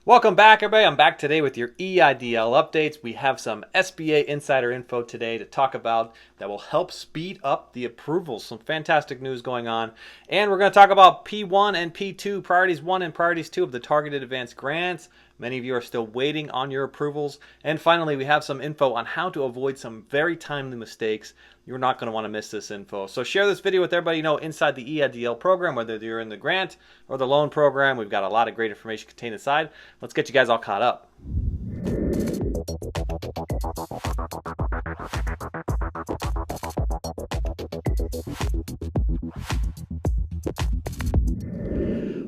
Welcome back, everybody. I'm back today with your EIDL updates. We have some SBA insider info today to talk about that will help speed up the approvals. Some fantastic news going on. And we're going to talk about P1 and P2, Priorities 1 and Priorities 2 of the Targeted Advance Grants. Many of you are still waiting on your approvals. And finally, we have some info on how to avoid some very timely mistakes. You're not going to want to miss this info. So share this video with everybody you know inside the EIDL program, whether you're in the grant or the loan program. We've got a lot of great information contained inside. Let's get you guys all caught up.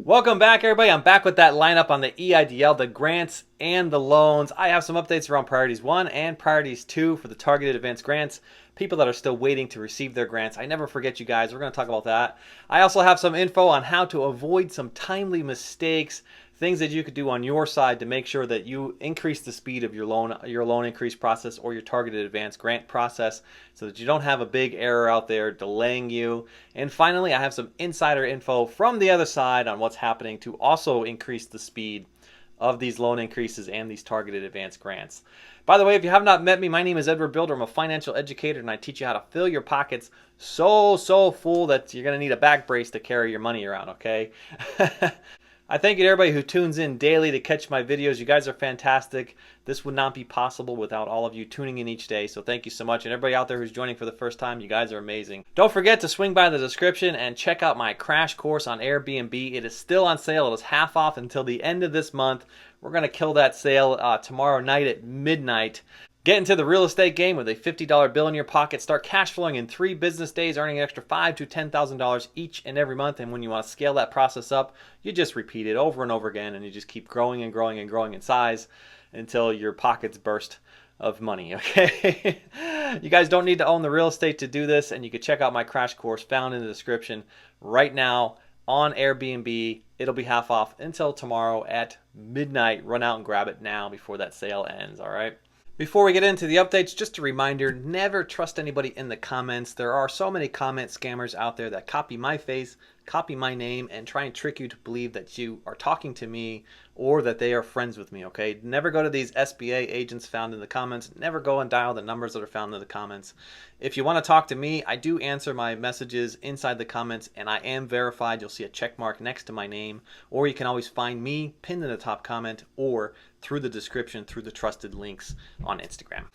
Welcome back, everybody. I'm back with that lineup on the EIDL, the grants and the loans. I have some updates around Priorities 1 and Priorities 2 for the Targeted Advance Grants. People that are still waiting to receive their grants. I never forget you guys. We're going to talk about that. I also have some info on how to avoid some timely mistakes, things that you could do on your side to make sure that you increase the speed of your loan increase process or your Targeted Advance Grant process so that you don't have a big error out there delaying you. And finally, I have some insider info from the other side on what's happening to also increase the speed of these loan increases and these Targeted Advance Grants. By the way, if you have not met me, my name is Bilder. I'm a financial educator, and I teach you how to fill your pockets so full that you're going to need a back brace to carry your money around, okay? I thank you to everybody who tunes in daily to catch my videos. You guys are fantastic. This would not be possible without all of you tuning in each day, so thank you so much. And everybody out there who's joining for the first time, you guys are amazing. Don't forget to swing by the description and check out my crash course on Airbnb. It is still on sale. It is half off until the end of this month. We're going to kill that sale tomorrow night at midnight. Get into the real estate game with a $50 bill in your pocket. Start cash flowing in 3 business days, earning an extra $5,000 to $10,000 each and every month. And when you want to scale that process up, you just repeat it over and over again, and you just keep growing and growing and growing in size until your pockets burst of money, okay? You guys don't need to own the real estate to do this, and you can check out my crash course found in the description right now on Airbnb. It'll be half off until tomorrow at midnight. Run out and grab it now before that sale ends, all right? Before we get into the updates, just a reminder, never trust anybody in the comments. There are so many comment scammers out there that copy my face, copy my name, and try and trick you to believe that you are talking to me or that they are friends with me, okay? Never go to these SBA agents found in the comments. Never go and dial the numbers that are found in the comments. If you want to talk to me, I do answer my messages inside the comments, and I am verified. You'll see a check mark next to my name, or you can always find me pinned in the top comment or through the description through the trusted links on Instagram.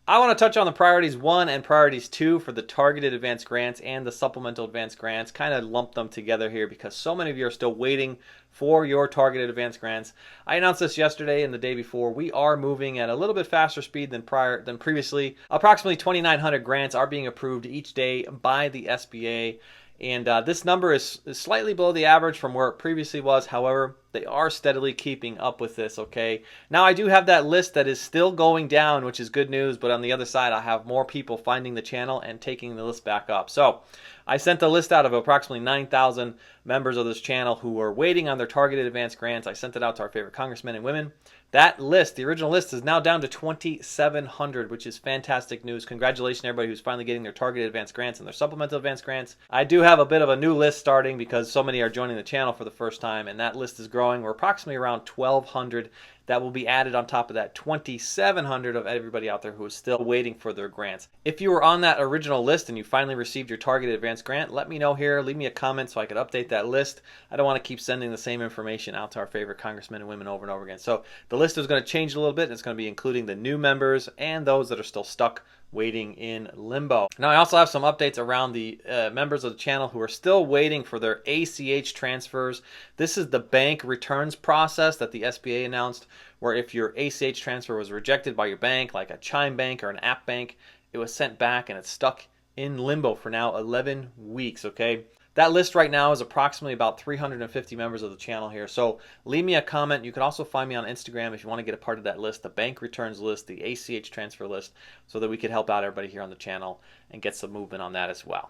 I want to touch on the Priorities 1 and Priorities 2 for the Targeted Advance Grants and the Supplemental Advance Grants. Kind of lump them together here because so many of you are still waiting for your Targeted Advance Grants. I announced this yesterday and the day before. We are moving at a little bit faster speed than previously. Approximately 2,900 grants are being approved each day by the SBA. And this number is slightly below the average from where it previously was. However, they are steadily keeping up with this, okay? Now, I do have that list that is still going down, which is good news. But on the other side, I have more people finding the channel and taking the list back up. So I sent a list out of approximately 9,000 members of this channel who were waiting on their Targeted Advance Grants. I sent it out to our favorite congressmen and women. That list, the original list, is now down to 2,700, which is fantastic news. Congratulations, everybody who's finally getting their Targeted Advance Grants and their Supplemental Advance Grants. I do have a bit of a new list starting because so many are joining the channel for the first time, and that list is growing. We're approximately around 1,200. That will be added on top of that 2,700 of everybody out there who is still waiting for their grants. If you were on that original list and you finally received your Targeted Advance Grant, let me know here. Leave me a comment so I could update that list. I don't want to keep sending the same information out to our favorite congressmen and women over and over again. So the list is going to change a little bit. It's going to be including the new members and those that are still stuck waiting in limbo. Now, I also have some updates around the members of the channel who are still waiting for their ACH transfers. This is the bank returns process that the SBA announced, where if your ACH transfer was rejected by your bank, like a Chime Bank or an App Bank, it was sent back and it's stuck in limbo for now 11 weeks, okay? That list right now is approximately about 350 members of the channel here. So leave me a comment. You can also find me on Instagram if you want to get a part of that list, the bank returns list, the ACH transfer list, so that we can help out everybody here on the channel and get some movement on that as well.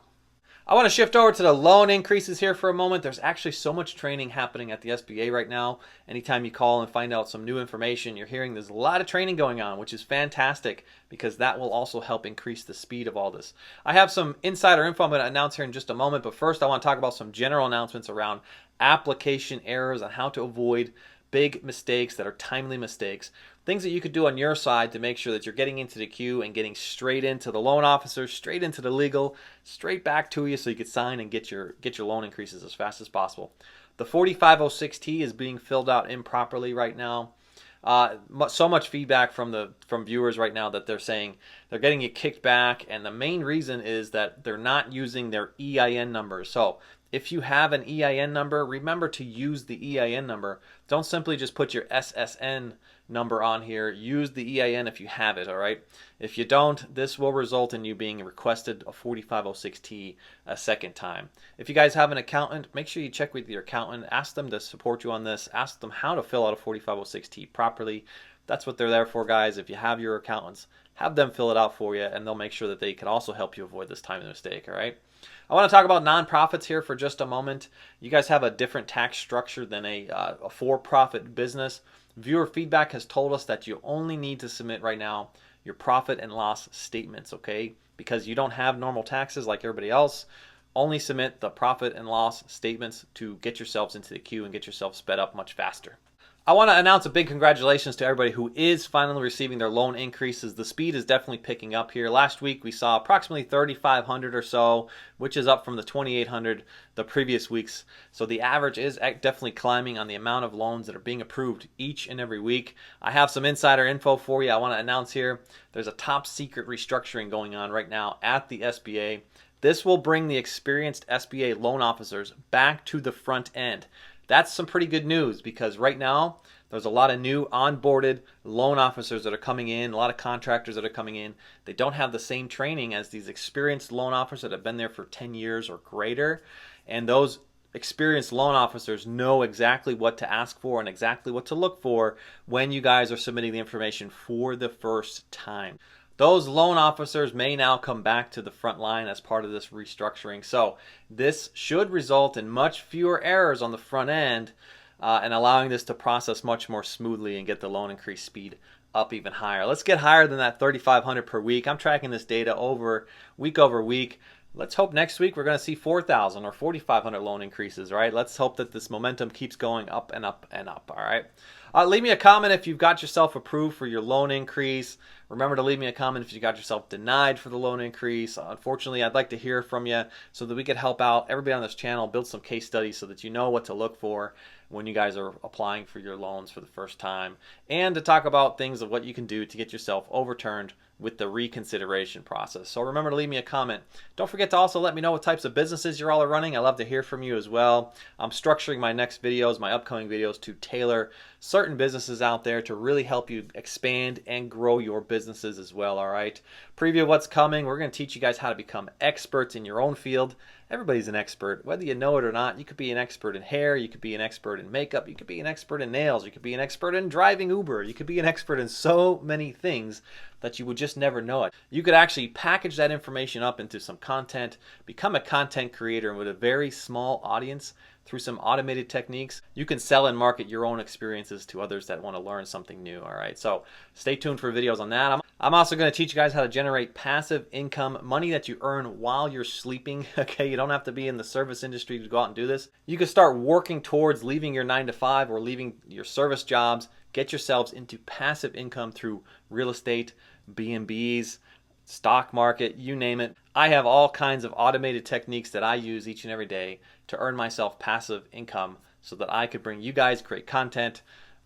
I want to shift over to the loan increases here for a moment. There's actually so much training happening at the SBA right now. Anytime you call and find out some new information, you're hearing there's a lot of training going on, which is fantastic because that will also help increase the speed of all this. I have some insider info I'm going to announce here in just a moment, but first I want to talk about some general announcements around application errors and how to avoid big mistakes that are timely mistakes, things that you could do on your side to make sure that you're getting into the queue and getting straight into the loan officer, straight into the legal, straight back to you so you could sign and get your loan increases as fast as possible. The 4506T is being filled out improperly right now. So much feedback from viewers right now that they're saying they're getting it kicked back, and the main reason is that they're not using their EIN numbers. So if you have an EIN number, remember to use the EIN number. Don't simply just put your SSN number on here. Use the EIN if you have it, all right? If you don't, this will result in you being requested a 4506T a second time. If you guys have an accountant, make sure you check with your accountant. Ask them to support you on this. Ask them how to fill out a 4506T properly. That's what they're there for, guys. If you have your accountants, have them fill it out for you, and they'll make sure that they can also help you avoid this timely mistake, all right? I want to talk about nonprofits here for just a moment. You guys have a different tax structure than a for-profit business. Viewer feedback has told us that you only need to submit right now your profit and loss statements, okay? Because you don't have normal taxes like everybody else. Only submit the profit and loss statements to get yourselves into the queue and get yourself sped up much faster. I want to announce a big congratulations to everybody who is finally receiving their loan increases. The speed is definitely picking up here. Last week we saw approximately 3,500 or so, which is up from the 2,800 the previous weeks. So the average is definitely climbing on the amount of loans that are being approved each and every week. I have some insider info for you I want to announce here. There's a top secret restructuring going on right now at the SBA. This will bring the experienced SBA loan officers back to the front end. That's some pretty good news, because right now there's a lot of new onboarded loan officers that are coming in, a lot of contractors that are coming in. They don't have the same training as these experienced loan officers that have been there for 10 years or greater. And those experienced loan officers know exactly what to ask for and exactly what to look for when you guys are submitting the information for the first time. Those loan officers may now come back to the front line as part of this restructuring. So this should result in much fewer errors on the front end and allowing this to process much more smoothly and get the loan increase speed up even higher. Let's get higher than that 3,500 per week. I'm tracking this data over week. Let's hope next week we're going to see 4,000 or 4,500 loan increases, right? Let's hope that this momentum keeps going up and up and up, all right? Leave me a comment if you've got yourself approved for your loan increase. Remember to leave me a comment if you got yourself denied for the loan increase. Unfortunately, I'd like to hear from you so that we could help out everybody on this channel, build some case studies so that you know what to look for when you guys are applying for your loans for the first time, and to talk about things of what you can do to get yourself overturned with the reconsideration process. So remember to leave me a comment. Don't forget to also let me know what types of businesses you're all running. I love to hear from you as well. I'm structuring my next videos, my upcoming videos, to tailor certain businesses out there to really help you expand and grow your businesses as well, all right? Preview of what's coming. We're going to teach you guys how to become experts in your own field. Everybody's an expert, whether you know it or not. You could be an expert in hair, you could be an expert in makeup, you could be an expert in nails, you could be an expert in driving Uber, you could be an expert in so many things that you would just never know it. You could actually package that information up into some content, become a content creator, and with a very small audience, through some automated techniques, you can sell and market your own experiences to others that want to learn something new, all right? So stay tuned for videos on that. I'm also going to teach you guys how to generate passive income, money that you earn while you're sleeping, okay? You don't have to be in the service industry to go out and do this. You can start working towards leaving your 9-to-5 or leaving your service jobs, get yourselves into passive income through real estate, B&Bs, stock market, you name it. I have all kinds of automated techniques that I use each and every day to earn myself passive income so that I could bring you guys great content,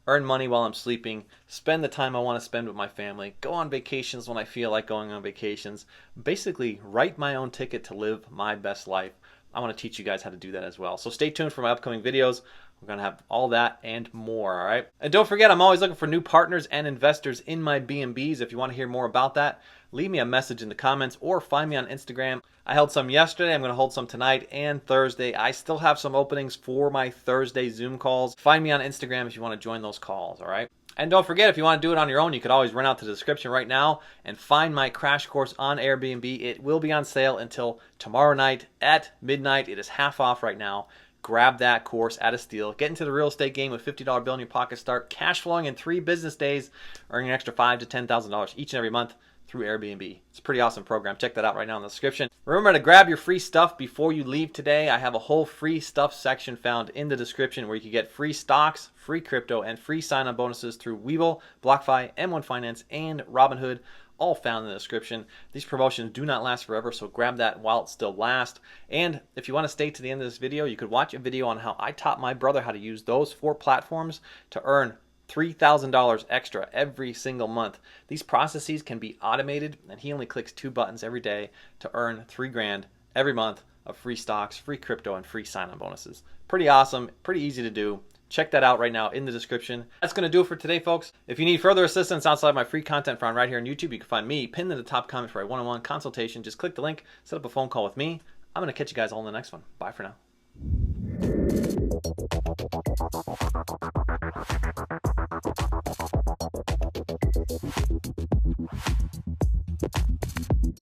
earn money while I'm sleeping, spend the time I want to spend with my family, go on vacations when I feel like going on vacations, basically write my own ticket to live my best life. I want to teach you guys how to do that as well. So stay tuned for my upcoming videos. We're going to have all that and more, all right? And don't forget, I'm always looking for new partners and investors in my B&Bs. If you want to hear more about that, leave me a message in the comments or find me on Instagram. I held some yesterday. I'm going to hold some tonight and Thursday. I still have some openings for my Thursday Zoom calls. Find me on Instagram if you want to join those calls, all right? And don't forget, if you want to do it on your own, you could always run out to the description right now and find my crash course on Airbnb. It will be on sale until tomorrow night at midnight. It is half off right now. Grab that course at a steal. Get into the real estate game with $50 bill in your pocket. Start cash flowing in 3 business days, earning an extra $5,000 to $10,000 each and every month. through Airbnb. It's a pretty awesome program. Check that out right now in the description. Remember to grab your free stuff before you leave today. I have a whole free stuff section found in the description where you can get free stocks, free crypto, and free sign-on bonuses through Webull, BlockFi, M1 Finance, and Robinhood, all found in the description. These promotions do not last forever, so grab that while it still lasts. And if you want to stay to the end of this video, you could watch a video on how I taught my brother how to use those 4 platforms to earn $3,000 extra every single month. These processes can be automated, and he only clicks 2 buttons every day to earn $3 grand every month of free stocks, free crypto, and free sign-on bonuses. Pretty awesome, pretty easy to do. Check that out right now in the description. That's going to do it for today, folks. If you need further assistance outside my free content found right here on YouTube, you can find me pinned in the top comment for a one-on-one consultation. Just click the link, set up a phone call with me. I'm going to catch you guys all in the next one. Bye for now.